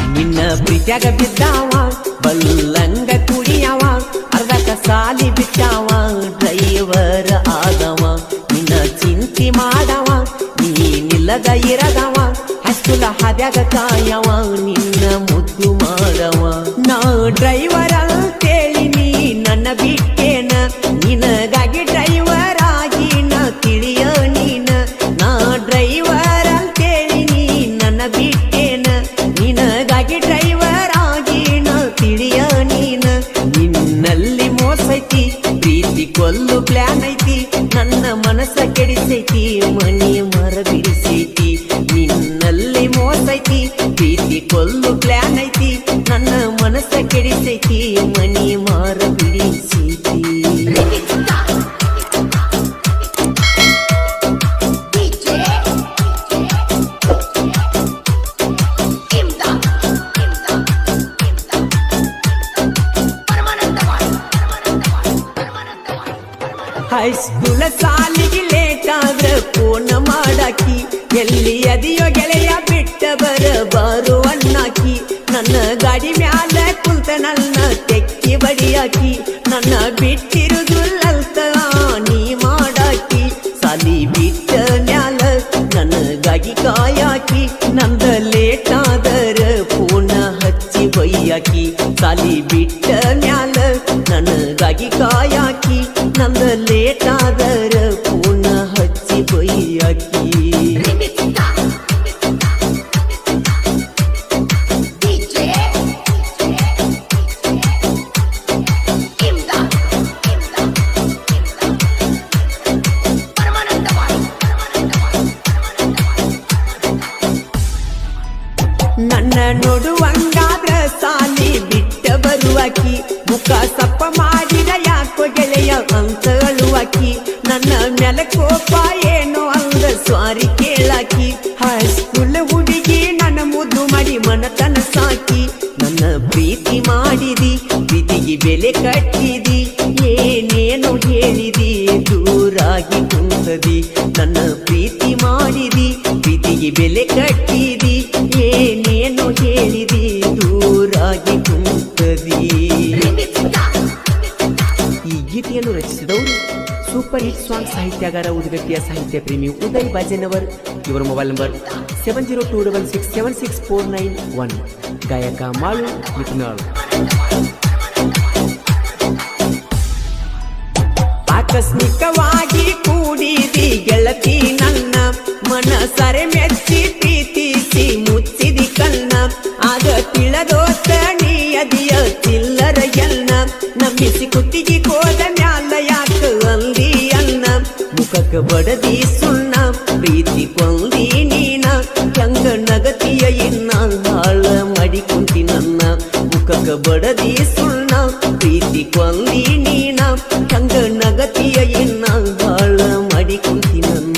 ನಿನ್ನ ಪ್ರೀತ್ಯಾಗ ಬಿದ್ದಾವ ಬಲ್ಲಂಗ ಕುಡಿಯವ ಅರ್ಧಕ ಸಾಲಿ ಬಿಟ್ಟಾವ ಡ್ರೈವರ್ ಆದವ ನಿನ್ನ ಚಿಂತೆ ಮಾಡವ ನೀನಿಲ್ಲದ ಇರದವ ಹಸ್ಕುಲ ಹಾದ್ಯಾಗ ಕಾಯವ ನಿನ್ನ ಮುದ್ದು ಮಾಡವ ನಾ ಡ್ರೈವರ್ ಅಂತೇಳಿ ನೀ ನನ್ನ ಬಿಟ್ಟೇನ ನಿನಗಾಗಿ ಡ್ರೈವರ್ ಆಗಿ ನಾ ತಿಳಿಯ ನೀನ ನಾ ಡ್ರೈವರ್ ಅಂತೇಳಿ ನೀ ನನ್ನ ಬಿಟ್ಟೇನ ನಿನಗಾಗಿ ಡ್ರೈವರ್ ಆಗಿ ನಾ ತಿಳಿಯ ನೀನ ನಿನ್ನಲ್ಲಿ ಮೋಸೈತಿ ಪ್ರೀತಿ ಕೊಲ್ಲು ಪ್ಲಾನ್ ಐತಿ ನನ್ನ ಮನಸ್ಸ ಕೆಡಿಸೈತಿ ಮನಿ ಮರ ಬಿಡಿಸೈತಿ ನಿನ್ನಲ್ಲಿ ಮೋಸೈತಿ ಪ್ರೀತಿ ಕೊಲ್ಲು ಪ್ಲಾನ್ ಐತಿ ನನ್ನ ಮನಸ್ಸ ಕೆಡಿಸೈತಿ ಮನಿ ಮಾರ ಬಿಡಿಸೈತಿ ಹೈಸ್ಕೂಲ ಸಾಲಿಗೆ ಲೇಟ್ ಆದ್ರ ಫೋನ್ ಮಾಡಾಕಿ ಎಲ್ಲಿ ಅದಿಯೋ ಗೆಳೆಯ ಬಿಟ್ಟ ಬಾರು ಅಣ್ಣಾಕಿ ನನ್ನ ಗಾಡಿ ಮ್ಯಾಲ ಕುಂತ ನನ್ನ ತೆಕ್ಕಿ ಬಡಿಯಾಕಿ ನನ್ನ ಬಿಟ್ಟಿರುದುಲ್ಲಂತ ನೀ ಮಾಡಾಕಿ ಸಾಲಿ ಬಿಟ್ಟ ಮ್ಯಾಲ ನನಗಾಗಿ ಕಾಯಾಕಿ ನಂದ ಲೇಟ್ ಆದರ ಫೋನ್ ಹಚ್ಚಿ ಬೈಯಾಕಿ ಸಾಲಿ ಬಿಟ್ಟ ಮ್ಯಾಲ ನನಗಾಗಿ ಕಾಯಾಕಿ ನಂದ ಲೇಟ್ ಆದರ ಫೋನ್ ಹಚ್ಚಿ ಬೈಯಾಕಿ ನನ್ನ ನೋಡುವಂಗಾದ್ರ ಸಾಲಿ ಬಿಟ್ಟ ಬರುವಾಕಿ ಮುಖ ಸಪ್ಪ ಮಾಡಿದ ಯಾಕೋ ಗೆಳೆಯ ಅಂತ ಅಳುವಾಕಿ ನನ್ನ ಮ್ಯಾಲ ಕೋಪ ಏನೋ ಅಂದ ಸ್ವಾರಿ ಕೇಳಾಕಿ ಹೈಸ್ಕೂಲ್ ಹುಡುಗಿ ನನ್ನ ಮುದ್ದು ಮಾಡಿ ಮನತನ ಸಾಕಿ ನನ್ನ ಪ್ರೀತಿ ಮಾಡಿದಿ ಪ್ರೀತಿಗೆ ಬೆಲೆ ಕಟ್ಟಿದಿ ಏನೇನು ಹೇಳಿದಿ ದೂರಾಗಿ ಕುಂತದಿ ನನ್ನ ಪ್ರೀತಿ ಮಾಡಿದಿ ಪ್ರೀತಿಗೆ ಬೆಲೆ ಕಟ್ಟಿದಿ ಏನೇನು ಹೇಳಿದಿ ದೂರಾಗಿ ಕುಂತದಿ ಈ ಗೀತೆಯನ್ನು ರಚಿಸಿದವರು ಸೂಪರ್ ಹಿಟ್ ಸಾಂಗ್ ಸಾಹಿತ್ಯಗಾರ ಉದ್ಗಟ್ಟಿಯ ಸಾಹಿತ್ಯ ಪ್ರೇಮಿ ಉದಯ್ ಬಾಜೆನವರ್ ಇವರ ಮೊಬೈಲ್ ನಂಬರ್ 7026764649 ಗಾಯಕ ಮಾಳು ನಿತ್ನಾಳ್ ಆಕಸ್ಮಿಕವಾಗಿ ಕೂಡಿದಿ ಗೆಳತಿ ನನ್ನ ಮನಸರೆ ಮೆಚ್ಚಿ ಪ್ರೀತಿಸಿ ಮುಚ್ಚಿದಿ ಕಣ್ಣ ಆಗ ತಿಳದೋತ ನೀಯದಿಯ ಚಿಲ್ಲರ ಎನ್ನ ನಂಬಿಸಿ ಕುತ್ತಿಗೆ ಕೋದ ಮ್ಯಾಲ ಯಾಕ ಅಂದಿ ಅನ್ನ ಮುಖಕ್ಕೆ ಬಡದಿ ಸುಣ್ಣ ಪ್ರೀತಿ ಕೊಂದಿ ನೀನ ಹೆಂಗ ನಗತಿಯ ಇನ್ನ ಹಾಳ ಮಾಡಿ ಕುಂತಿ ನನ್ನ ಮುಖಕ್ಕೆ ಬಡದಿ ಸುಣ್ಣ ಪ್ರೀತಿ ಕೊಂದಿ ನೀನ ಹೆಂಗ ನಗತಿಯ ಇನ್ನ ಹಾಳ ಮಾಡಿ ಕುಂತಿ ನನ್ನ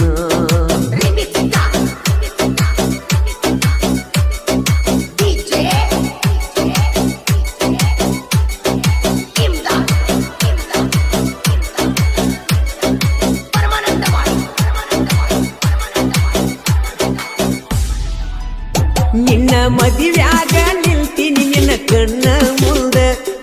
ನಿನ್ನ ಮದುವ್ಯಾಗ ನಿಲ್ತೀನಿ ನಿನ್ನ ಕಣ್ಣ ಮುಂದ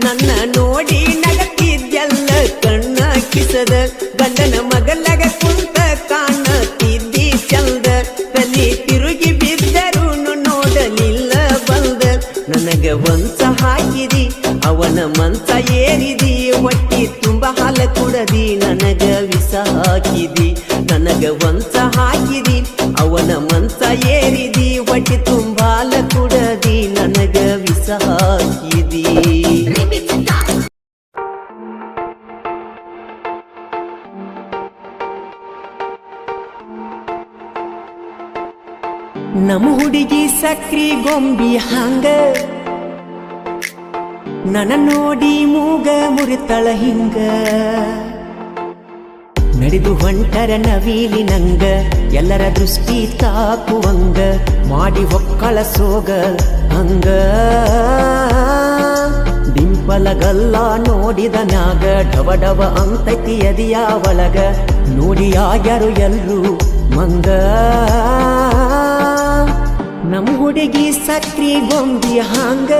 ನನ್ನ ನೋಡಿ ನಗತಿದ್ದೆಲ್ಲ ಕಣ್ಣ ಕಿಸದ ಗಂಡನ ಮಗಲಾಗ ಕುಂತ ಕಾಣತಿದ್ದಿ ಚಂದ ತಲೆ ತಿರುಗಿ ಬಿದ್ದರು ನೋಡಲಿಲ್ಲ ಬಂದ ನನಗ ವಂಶ ಹಾಕಿದಿ ಅವನ ಮಂಚ ಏರಿದಿ ಹೊಟ್ಟಿ ತುಂಬ ಹಾಲ ಕುಡದಿ ನನಗ ವಿಷ ಹಾಕಿದಿ ನನಗ ವಂಶ ಹಾಕಿದಿ ಅವನ ಮಂಚ ಏರಿದಿ ಹೊಟ್ಟಿ ತುಂಬ ಹಾಲ ಕುಡದಿ ನನಗ ವಿಷ ಹಾಕಿದಿ ನಮ್ಮ ಹುಡುಗಿ ಸಕ್ರಿ ಗೊಂಬಿ ಹಂಗ ನನ್ನ ನೋಡಿ ಮೂಗ ಮುರಿತಳ ಹಿಂಗ ನಡೆದು ಹೊಂಟರ ನವೀಲಿ ನಂಗ ಎಲ್ಲರ ದೃಷ್ಟಿ ತಾಕುವಂಗ ಮಾಡಿ ಹೊಕ್ಕಳ ಸೋಗ ಹಂಗ ಡಿಂಪಲಗಲ್ಲ ನೋಡಿದ ಮ್ಯಾಗ ಡವ ಡವ ಅಂತೈತಿ ಎದಿಯ ಒಳಗ ನೋಡಿ ಆಗ್ಯಾರು ಎಲ್ರು ಮಂಗ ನಮ್ ಹುಡುಗಿ ಸಕ್ರಿ ಗೊಂಬಿ ಹಂಗ